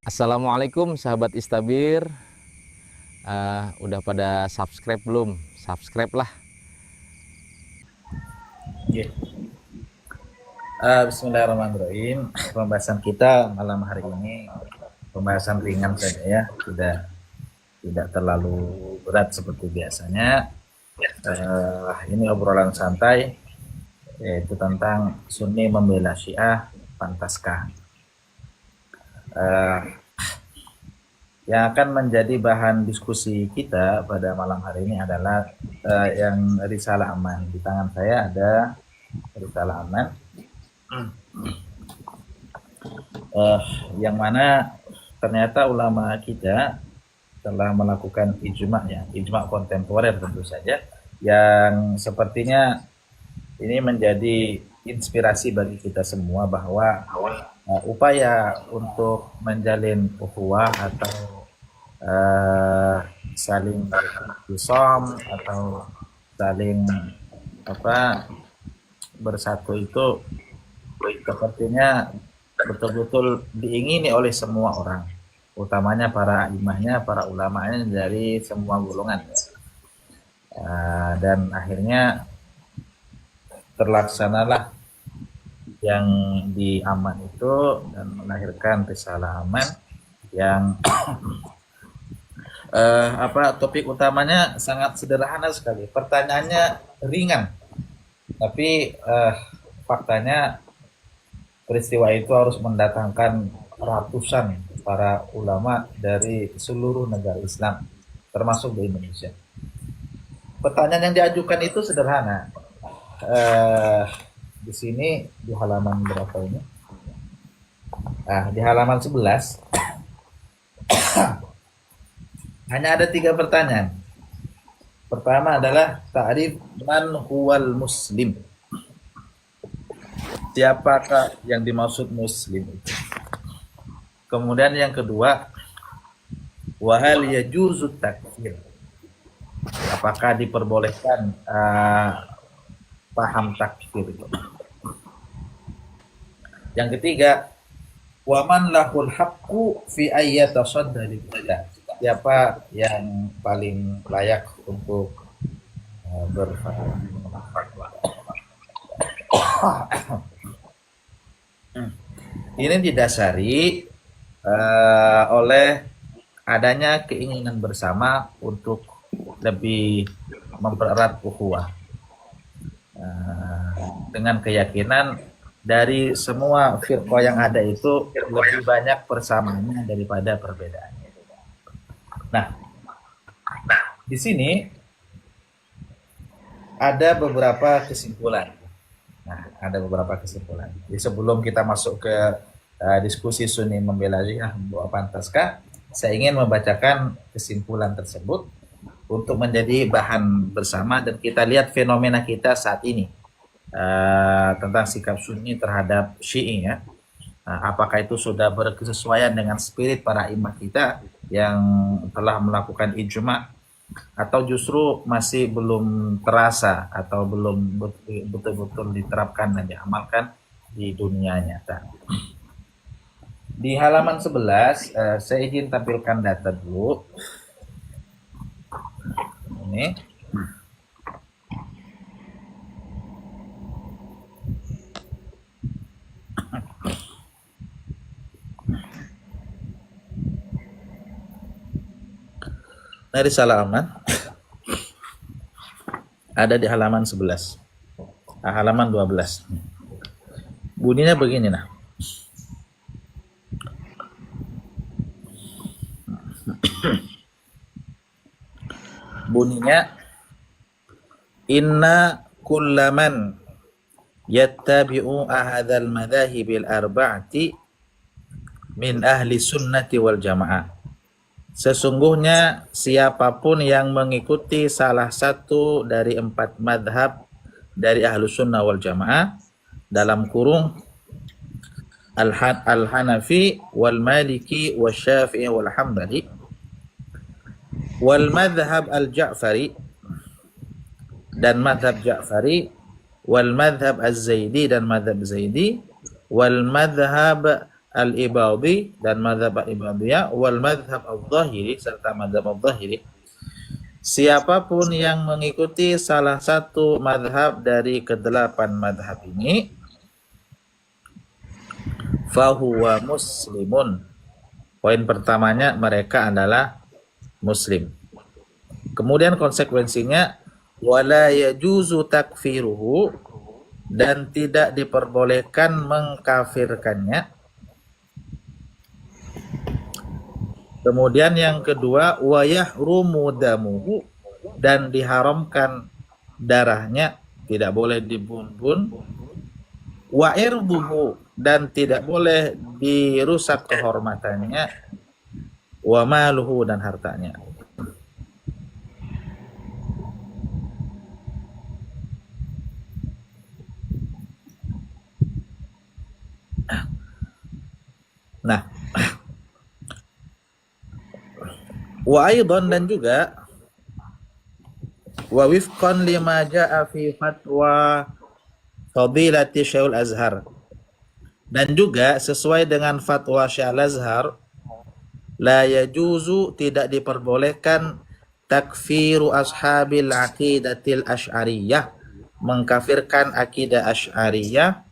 Assalamualaikum sahabat Istabir. Udah pada subscribe belum? Subscribe lah. Yeah. Bismillahirrahmanirrahim. Pembahasan kita malam hari ini pembahasan ringan saja ya, tidak terlalu berat seperti biasanya. Ini obrolan santai, yaitu tentang Sunni membela Syiah, pantaskah? Yang akan menjadi bahan diskusi kita pada malam hari ini adalah yang Risalah Aman. Di tangan saya ada Risalah Aman, yang mana ternyata ulama kita telah melakukan ijma kontemporer tentu saja, yang sepertinya ini menjadi inspirasi bagi kita semua bahwa upaya untuk menjalin ukhuwah atau saling bersam atau saling bersatu itu sepertinya betul-betul diingini oleh semua orang, utamanya para imamnya, para ulamanya dari semua golongan, dan akhirnya terlaksanalah yang di Aman itu dan melahirkan Risalah Aman yang topik utamanya sangat sederhana sekali, pertanyaannya ringan, tapi faktanya peristiwa itu harus mendatangkan ratusan para ulama dari seluruh negara Islam, termasuk di Indonesia. Pertanyaan yang diajukan itu sederhana. Di sini di halaman berapa ini? Di halaman 11 hanya ada 3 pertanyaan. Pertama adalah ta'rif man huwal muslim. Siapakah yang dimaksud muslim itu? Kemudian yang kedua, wa hal yajuzu takfir. Apakah diperbolehkan paham takfir itu? Yang ketiga, wa man lahul haqqu fi ayyatasadda lillah. Siapa yang paling layak untuk berfatwa? Ini didasari oleh adanya keinginan bersama untuk lebih mempererat ukhuwah, dengan keyakinan dari semua firqah yang ada itu lebih banyak persamaannya daripada perbedaannya. Nah, di sini ada beberapa kesimpulan. Jadi sebelum kita masuk ke diskusi Sunni membela Syiah bahwa pantaskah, saya ingin membacakan kesimpulan tersebut untuk menjadi bahan bersama dan kita lihat fenomena kita saat ini tentang sikap Sunni terhadap Syi'i ya. Apakah itu sudah berkesesuaian dengan spirit para imam kita yang telah melakukan ijma, atau justru masih belum terasa atau belum betul-betul diterapkan dan diamalkan di dunia nyata. Di halaman 11 saya izin tampilkan data dulu. Ini Risalah Aman ada di halaman 11, halaman 12. Bunyinya begini nah. Bunyinya, inna kullaman yattabi'u ahadzal madhahibil arba'ati min ahli sunnati wal jamaah. Sesungguhnya siapapun yang mengikuti salah satu dari 4 madhab dari ahlu sunnah wal jamaah, dalam kurung al-Hanafi wal Maliki wal Syafi'i wal Hambali wal madhab al-Ja'fari dan madhab Ja'fari, wal madhab Az-Zaidi dan madhab Zaidi, wal madhab Al-Ibadhi dan madhab Al-Ibadiyah, wal madhab Al-Zahiri serta madhab Al-Zahiri. Siapapun yang mengikuti salah satu madhab dari kedelapan madhab ini, fahuwa muslimun. Poin pertamanya, mereka adalah muslim. Kemudian konsekuensinya, wala yajuzu takfiruhu, dan tidak diperbolehkan mengkafirkannya. Kemudian yang kedua, wa yahrumu damuhu, dan diharamkan darahnya, tidak boleh dibunuh. Wa irduhu, dan tidak boleh dirusak kehormatannya. Wa maluhu, dan hartanya. Nah, wa aidan, dan juga wa wifqan lima jaa fi fatwa fadilati Syekhul Azhar, dan juga sesuai dengan fatwa Syekh Al-Azhar, la yajuzu, tidak diperbolehkan, takfiru ashabil aqidatil asy'ariyah, mengkafirkan akidah asy'ariyah,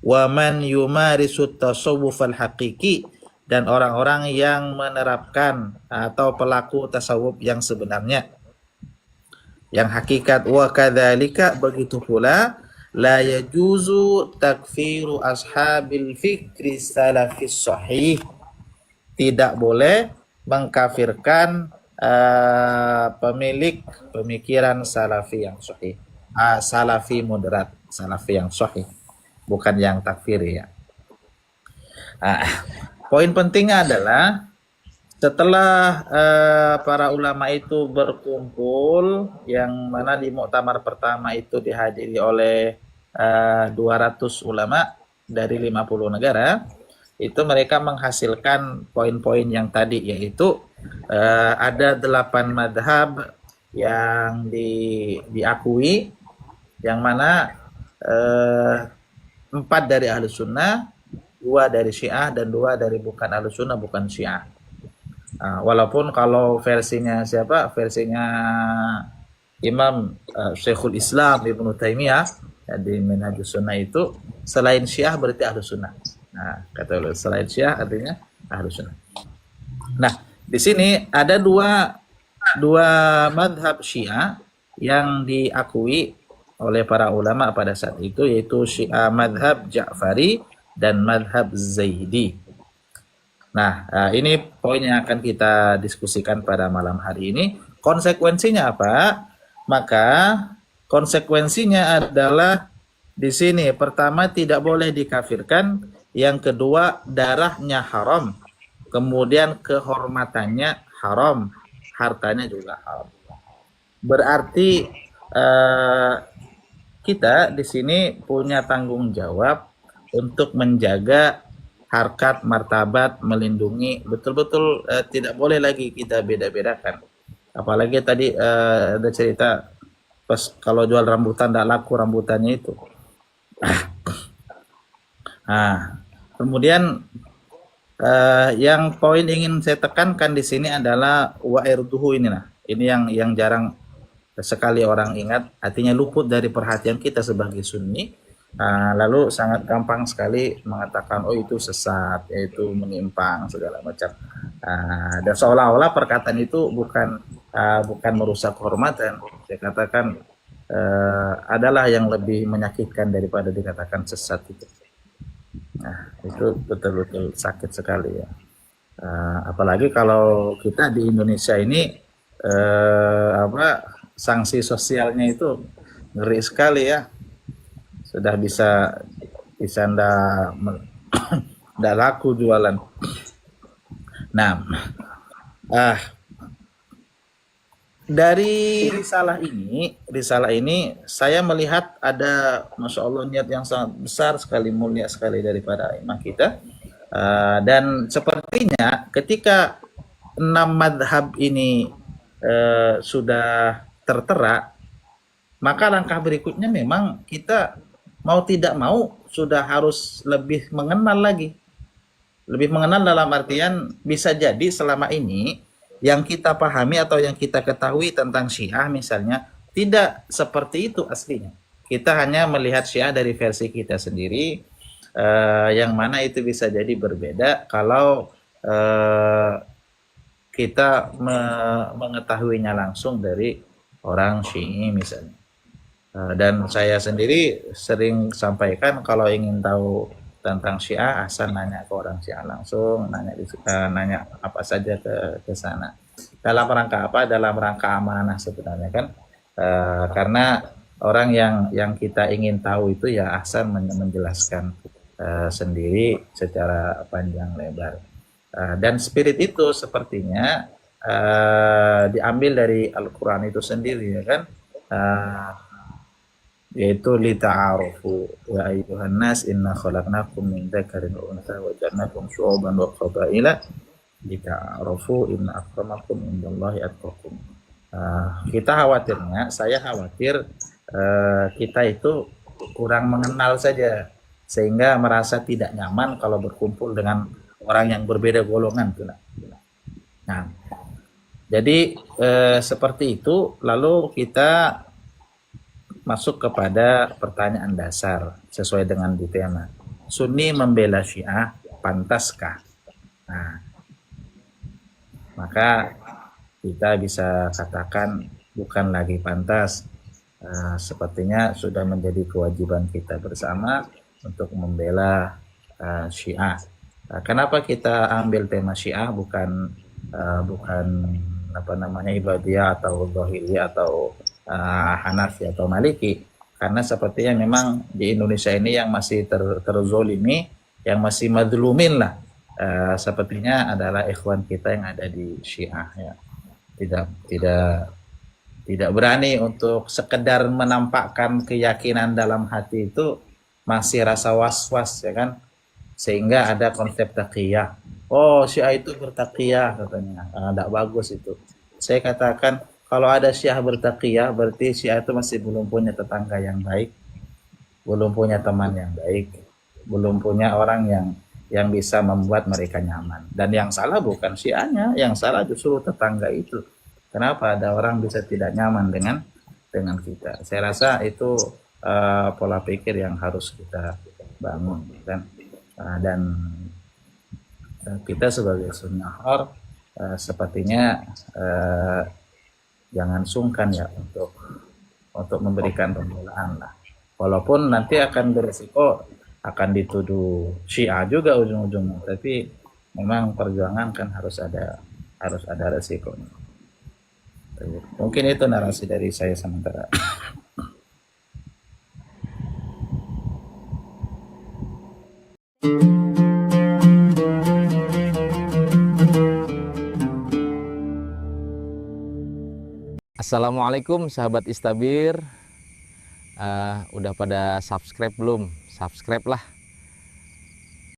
wa man yumarisu tasawuf al-haqiqi, dan orang-orang yang menerapkan atau pelaku tasawuf yang sebenarnya, yang hakikat. Wa kadzalika, begitu pula, la yajuzu takfiru ashabil fikri salafis sahih, tidak boleh mengkafirkan pemilik pemikiran salafi yang sahih, salafi moderat, salafi yang sahih, bukan yang takfir ya. Poin pentingnya adalah setelah para ulama itu berkumpul, yang mana di muktamar pertama itu dihadiri oleh 200 ulama dari 50 negara, itu mereka menghasilkan poin-poin yang tadi, yaitu ada 8 madhab yang diakui, yang mana 4 dari Ahlus Sunnah, 2 dari Syiah, dan 2 dari bukan Ahlus Sunnah, bukan Syiah. Walaupun kalau versinya siapa? Versinya Imam Syekhul Islam Ibnu Taimiyah ya, di Minhajus Sunnah itu, selain Syiah berarti Ahlus Sunnah. Nah, kata beliau, selain Syiah artinya Ahlus Sunnah. Nah, di sini ada dua madhab Syiah yang diakui oleh para ulama pada saat itu, yaitu madhab Ja'fari dan madhab Zaidi. Nah, ini poin yang akan kita diskusikan pada malam hari ini. Konsekuensinya apa? Maka konsekuensinya adalah di sini, pertama, tidak boleh dikafirkan, yang kedua, darahnya haram, kemudian kehormatannya haram, hartanya juga haram. Berarti kita di sini punya tanggung jawab untuk menjaga harkat, martabat, melindungi, betul-betul tidak boleh lagi kita beda-bedakan. Apalagi tadi ada cerita pas kalau jual rambutan tidak laku rambutannya itu. Kemudian yang poin ingin saya tekankan di sini adalah wa irduhu ini. Nah, ini yang jarang sekali orang ingat, artinya luput dari perhatian kita sebagai Sunni. Lalu sangat gampang sekali mengatakan, oh itu sesat, itu menyimpang, segala macam. Dan seolah-olah perkataan itu bukan merusak kehormatan. Saya katakan adalah yang lebih menyakitkan daripada dikatakan sesat itu. Nah, itu betul-betul sakit sekali ya. Apalagi kalau kita di Indonesia ini sanksi sosialnya itu ngeri sekali ya. Sudah bisa ndak laku jualan. Nah, dari risalah ini saya melihat ada, masya Allah, niat yang sangat besar sekali, mulia sekali daripada imam kita. Dan sepertinya ketika 6 madhab ini sudah tertera, maka langkah berikutnya memang kita mau tidak mau sudah harus lebih mengenal lagi. Lebih mengenal dalam artian bisa jadi selama ini yang kita pahami atau yang kita ketahui tentang Syiah misalnya tidak seperti itu aslinya. Kita hanya melihat Syiah dari versi kita sendiri, yang mana itu bisa jadi berbeda kalau kita mengetahuinya langsung dari orang Syi'i misalnya. Dan saya sendiri sering sampaikan kalau ingin tahu tentang Syiah, asal nanya ke orang Syiah langsung, nanya apa saja ke sana. Dalam rangka apa? Dalam rangka amanah sebenarnya kan. Karena orang yang kita ingin tahu itu ya asal menjelaskan sendiri secara panjang lebar. Dan spirit itu sepertinya diambil dari Al-Quran itu sendiri ya kan. Yaitu lita'arufu ya ayyuhan nas inna khalaqnakum min dzakarin wa untha wa ja'alnakum syu'uban wa qabaila lita'arufu inna akramakum indallahi atqakum. Kita khawatirnya, saya khawatir kita itu kurang mengenal saja sehingga merasa tidak nyaman kalau berkumpul dengan orang yang berbeda golongan. Nah, jadi seperti itu lalu kita masuk kepada pertanyaan dasar sesuai dengan di tema. Sunni membela Syiah, pantaskah? Nah, maka kita bisa katakan bukan lagi pantas. Sepertinya sudah menjadi kewajiban kita bersama untuk membela Syiah. Kenapa kita ambil tema Syiah bukan apa namanya Ibadiyah atau Dhahiriyah atau Hanafi atau Maliki? Karena sepertinya memang di Indonesia ini yang masih terzolimi, yang masih madlumin lah, sepertinya adalah ikhwan kita yang ada di Syiah ya. Tidak berani untuk sekedar menampakkan keyakinan dalam hati itu, masih rasa was-was ya kan, sehingga ada konsep taqiyah. Oh, Syiah itu bertaqiyah katanya. Tidak bagus itu. Saya katakan kalau ada Syiah bertaqiyah berarti Syiah itu masih belum punya tetangga yang baik, belum punya teman yang baik, belum punya orang yang bisa membuat mereka nyaman. Dan yang salah bukan Syiahnya, yang salah justru tetangga itu. Kenapa ada orang bisa tidak nyaman dengan kita? Saya rasa itu pola pikir yang harus kita bangun kan. Dan kita sebagai sunnahor sepertinya jangan sungkan ya untuk memberikan pembelaan lah. Walaupun nanti akan berisiko akan dituduh Syiah juga ujung-ujungnya, tapi memang perjuangan kan harus ada resikonya. Mungkin itu narasi dari saya sementara. Assalamualaikum sahabat Istabir. Udah pada subscribe belum? Subscribe lah.